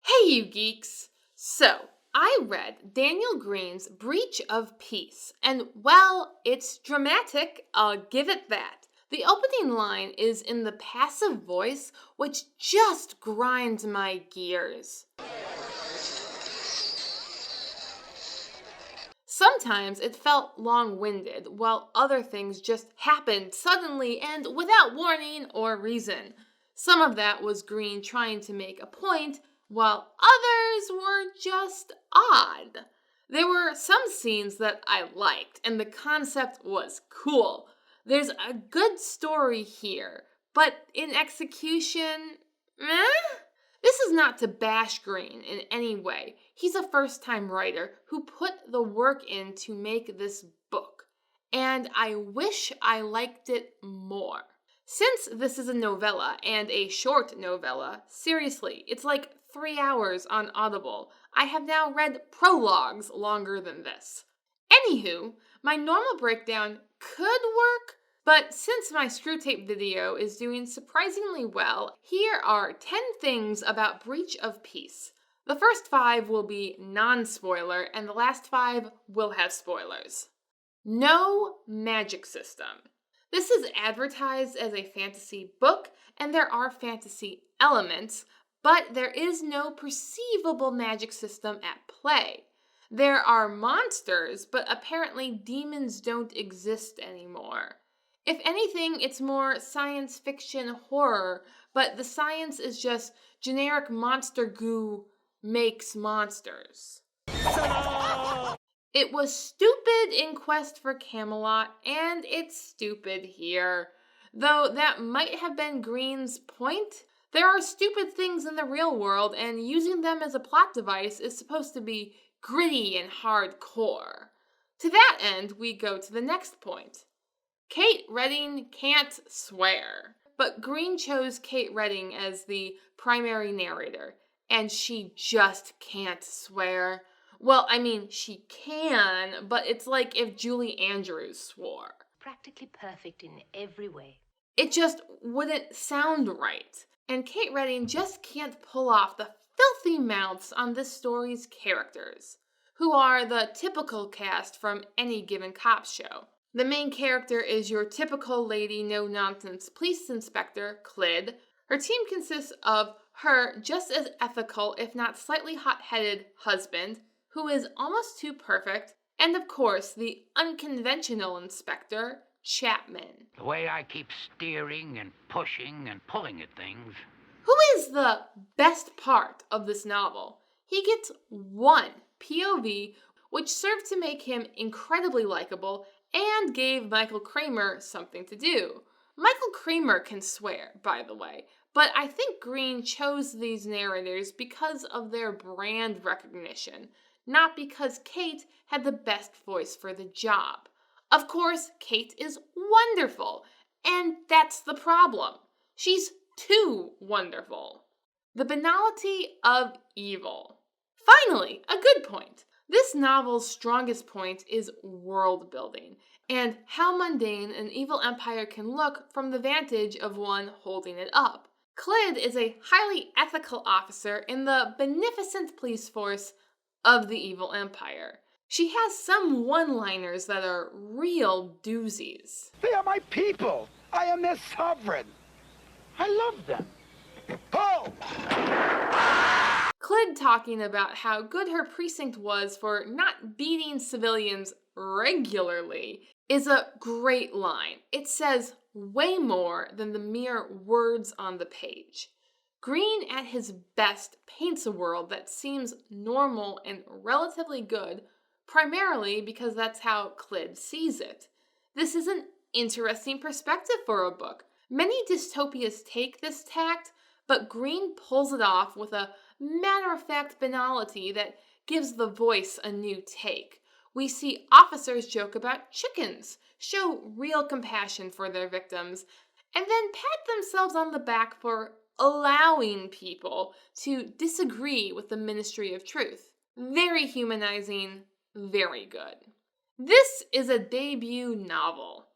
Hey, you geeks! So, I read Daniel Greene's Breach of Peace, and well, it's dramatic, I'll give it that. The opening line is in the passive voice, which just grinds my gears. Sometimes it felt long-winded, while other things just happened suddenly and without warning or reason. Some of that was Greene trying to make a point, while others were just odd. There were some scenes that I liked, and the concept was cool. There's a good story here, but in execution, meh? This is not to bash Greene in any way. He's a first-time writer who put the work in to make this book, and I wish I liked it more. Since this is a novella and a short novella, seriously, it's like 3 hours on Audible. I have now read prologues longer than this. Anywho, my normal breakdown could work, but since my Screwtape video is doing surprisingly well, here are 10 things about Breach of Peace. The first 5 will be non-spoiler, and the last 5 will have spoilers. No magic system. This is advertised as a fantasy book, and there are fantasy elements, but there is no perceivable magic system at play. There are monsters, but apparently demons don't exist anymore. If anything, it's more science fiction horror, but the science is just generic monster goo makes monsters. It was stupid in Quest for Camelot, and it's stupid here. Though that might have been Greene's point. There are stupid things in the real world, and using them as a plot device is supposed to be gritty and hardcore. To that end, we go to the next point. Kate Redding can't swear. But Greene chose Kate Redding as the primary narrator, and she just can't swear. Well, I mean, she can, but it's like if Julie Andrews swore. Practically perfect in every way. It just wouldn't sound right. And Kate Redding just can't pull off the filthy mouths on this story's characters, who are the typical cast from any given cop show. The main character is your typical lady no-nonsense police inspector, Clid. Her team consists of her just as ethical, if not slightly hot-headed, husband, who is almost too perfect, and of course the unconventional inspector, Chapman. The way I keep steering and pushing and pulling at things. Who is the best part of this novel? He gets one POV, which served to make him incredibly likable and gave Michael Kramer something to do. Michael Kramer can swear, by the way, but I think Greene chose these narrators because of their brand recognition, not because Kate had the best voice for the job. Of course, Kate is wonderful, and that's the problem. She's too wonderful. The Banality of Evil. Finally, a good point. This novel's strongest point is world building, and how mundane an evil empire can look from the vantage of one holding it up. Clid is a highly ethical officer in the beneficent police force of the evil empire. She has some one-liners that are real doozies. They are my people. I am their sovereign. I love them. Oh! Clid talking about how good her precinct was for not beating civilians regularly is a great line. It says way more than the mere words on the page. Greene at his best paints a world that seems normal and relatively good, primarily because that's how Clid sees it. This is an interesting perspective for a book. Many dystopias take this tact, but Greene pulls it off with a matter-of-fact banality that gives the voice a new take. We see officers joke about chickens, show real compassion for their victims, and then pat themselves on the back for allowing people to disagree with the Ministry of Truth. Very humanizing, very good. This is a debut novel.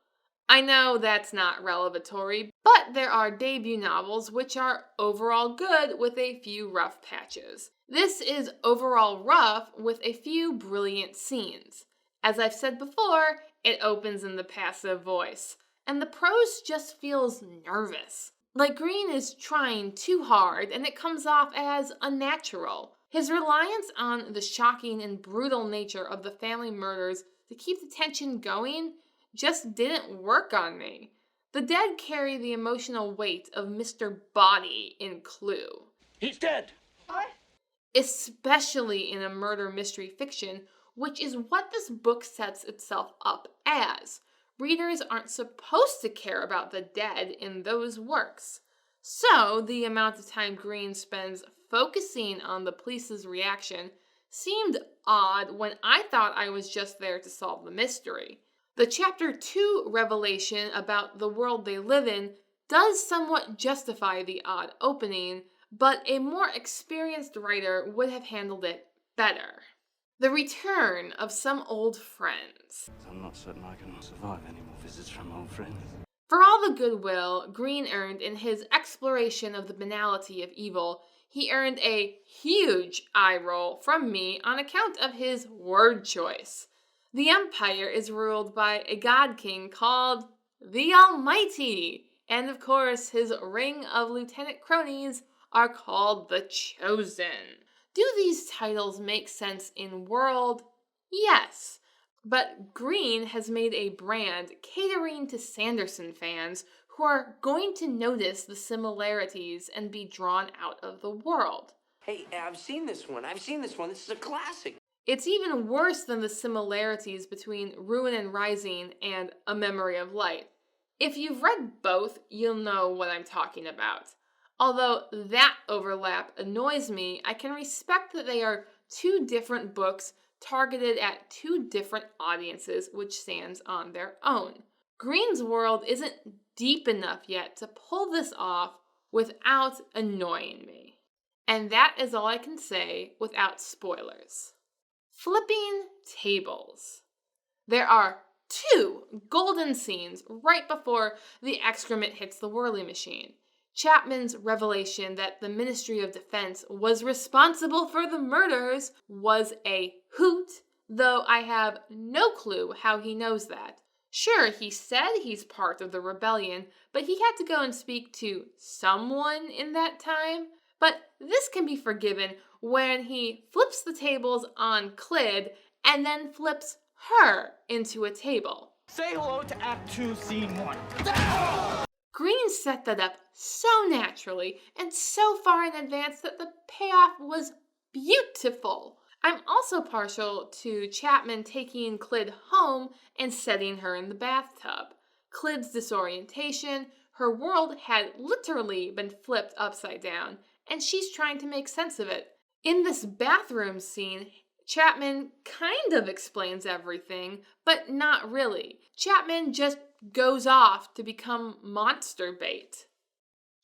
I know that's not revelatory, but there are debut novels which are overall good with a few rough patches. This is overall rough with a few brilliant scenes. As I've said before, it opens in the passive voice, and the prose just feels nervous. Like Greene is trying too hard and it comes off as unnatural. His reliance on the shocking and brutal nature of the family murders to keep the tension going just didn't work on me. The dead carry the emotional weight of Mr. Body in Clue. He's dead. Especially in a murder mystery fiction, which is what this book sets itself up as. Readers aren't supposed to care about the dead in those works. So, the amount of time Greene spends focusing on the police's reaction seemed odd when I thought I was just there to solve the mystery. The Chapter 2 revelation about the world they live in does somewhat justify the odd opening, but a more experienced writer would have handled it better. The return of some old friends. I'm not certain I can survive any more visits from old friends. For all the goodwill Greene earned in his exploration of the banality of evil, he earned a huge eye roll from me on account of his word choice. The Empire is ruled by a god king called the Almighty, and of course his ring of lieutenant cronies are called the Chosen. Do these titles make sense in world? Yes, but Greene has made a brand catering to Sanderson fans who are going to notice the similarities and be drawn out of the world. Hey, I've seen this one. This is a classic. It's even worse than the similarities between Ruin and Rising and A Memory of Light. If you've read both, you'll know what I'm talking about. Although that overlap annoys me, I can respect that they are two different books targeted at two different audiences, which stands on their own. Greene's world isn't deep enough yet to pull this off without annoying me. And that is all I can say without spoilers. Flipping tables. There are two golden scenes right before the excrement hits the whirly machine. Chapman's revelation that the Ministry of Defense was responsible for the murders was a hoot, though I have no clue how he knows that. Sure, he said he's part of the rebellion, but he had to go and speak to someone in that time. But this can be forgiven when he flips the tables on Clyd and then flips her into a table. Say hello to Act 2, Scene 1. Greene set that up so naturally and so far in advance that the payoff was beautiful. I'm also partial to Chapman taking Clyd home and setting her in the bathtub. Clyd's disorientation, her world had literally been flipped upside down, and she's trying to make sense of it. In this bathroom scene, Chapman kind of explains everything, but not really. Chapman just goes off to become monster bait.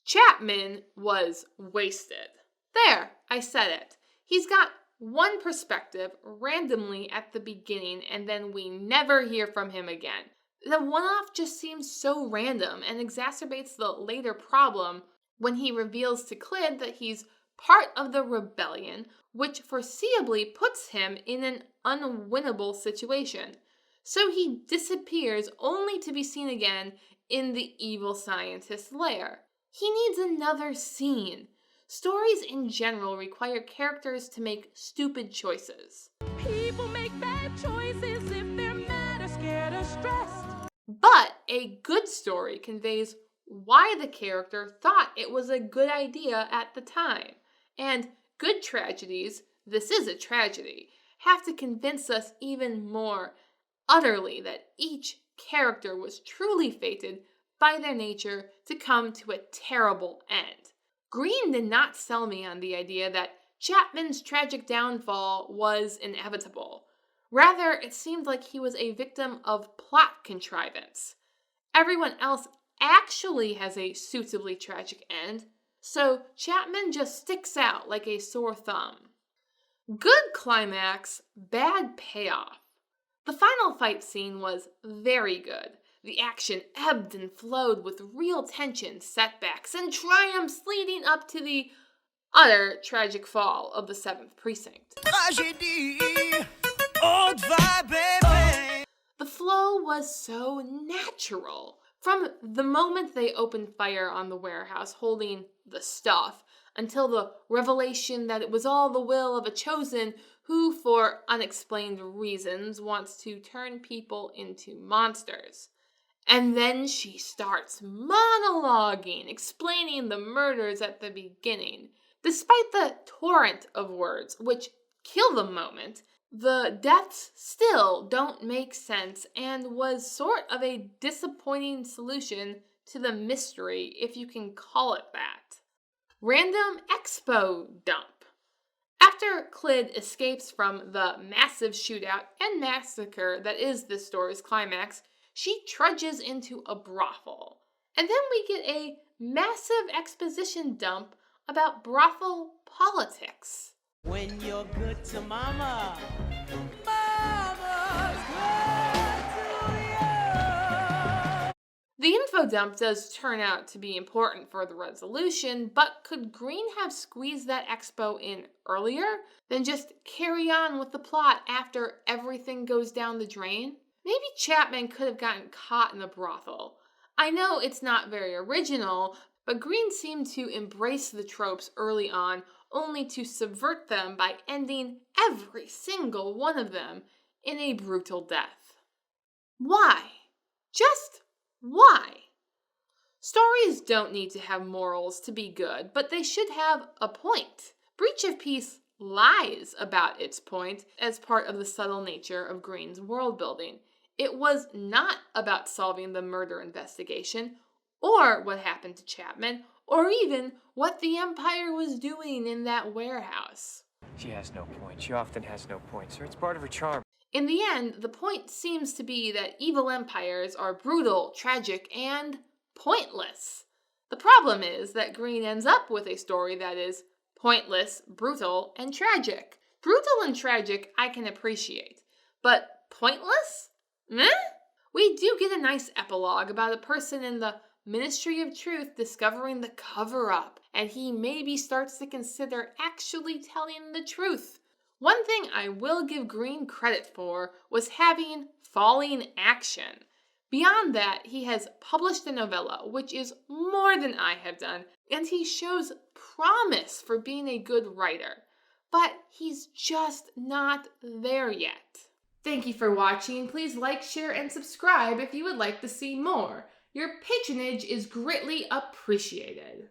Chapman was wasted. There, I said it. He's got one perspective randomly at the beginning, and then we never hear from him again. The one-off just seems so random and exacerbates the later problem when he reveals to Clyd that he's part of the rebellion, which foreseeably puts him in an unwinnable situation. So he disappears only to be seen again in the evil scientist's lair. He needs another scene. Stories in general require characters to make stupid choices. People make bad choices if they're mad or scared or stressed. But a good story conveys why the character thought it was a good idea at the time. And good tragedies, this is a tragedy, have to convince us even more utterly that each character was truly fated by their nature to come to a terrible end. Greene did not sell me on the idea that Chapman's tragic downfall was inevitable. Rather, it seemed like he was a victim of plot contrivance. Everyone else actually has a suitably tragic end, so Chapman just sticks out like a sore thumb. Good climax, bad payoff. The final fight scene was very good. The action ebbed and flowed with real tension, setbacks, and triumphs leading up to the utter tragic fall of the 7th Precinct. The flow was so natural. From the moment they opened fire on the warehouse holding the stuff, until the revelation that it was all the will of a chosen who, for unexplained reasons, wants to turn people into monsters. And then she starts monologuing, explaining the murders at the beginning. Despite the torrent of words, which kill the moment, the deaths still don't make sense and was sort of a disappointing solution to the mystery, if you can call it that. Random Expo Dump. After Clyd escapes from the massive shootout and massacre that is this story's climax, she trudges into a brothel. And then we get a massive exposition dump about brothel politics. When you're good to mama, mama's good to you. The info dump does turn out to be important for the resolution, but could Greene have squeezed that expo in earlier than just carry on with the plot after everything goes down the drain? Maybe Chapman could have gotten caught in the brothel. I know it's not very original, but Greene seemed to embrace the tropes early on, only to subvert them by ending every single one of them in a brutal death. Why? Just why? Stories don't need to have morals to be good, but they should have a point. Breach of Peace lies about its point as part of the subtle nature of Greene's world building. It was not about solving the murder investigation, or what happened to Chapman, or even what the Empire was doing in that warehouse. She has no point. She often has no point, sir. It's part of her charm. In the end, the point seems to be that evil empires are brutal, tragic, and pointless. The problem is that Greene ends up with a story that is pointless, brutal, and tragic. Brutal and tragic I can appreciate, but pointless? Meh? We do get a nice epilogue about a person in the Ministry of Truth discovering the cover-up, and he maybe starts to consider actually telling the truth. One thing I will give Greene credit for was having falling action. Beyond that, he has published a novella, which is more than I have done, and he shows promise for being a good writer. But he's just not there yet. Thank you for watching. Please like, share, and subscribe if you would like to see more. Your patronage is greatly appreciated.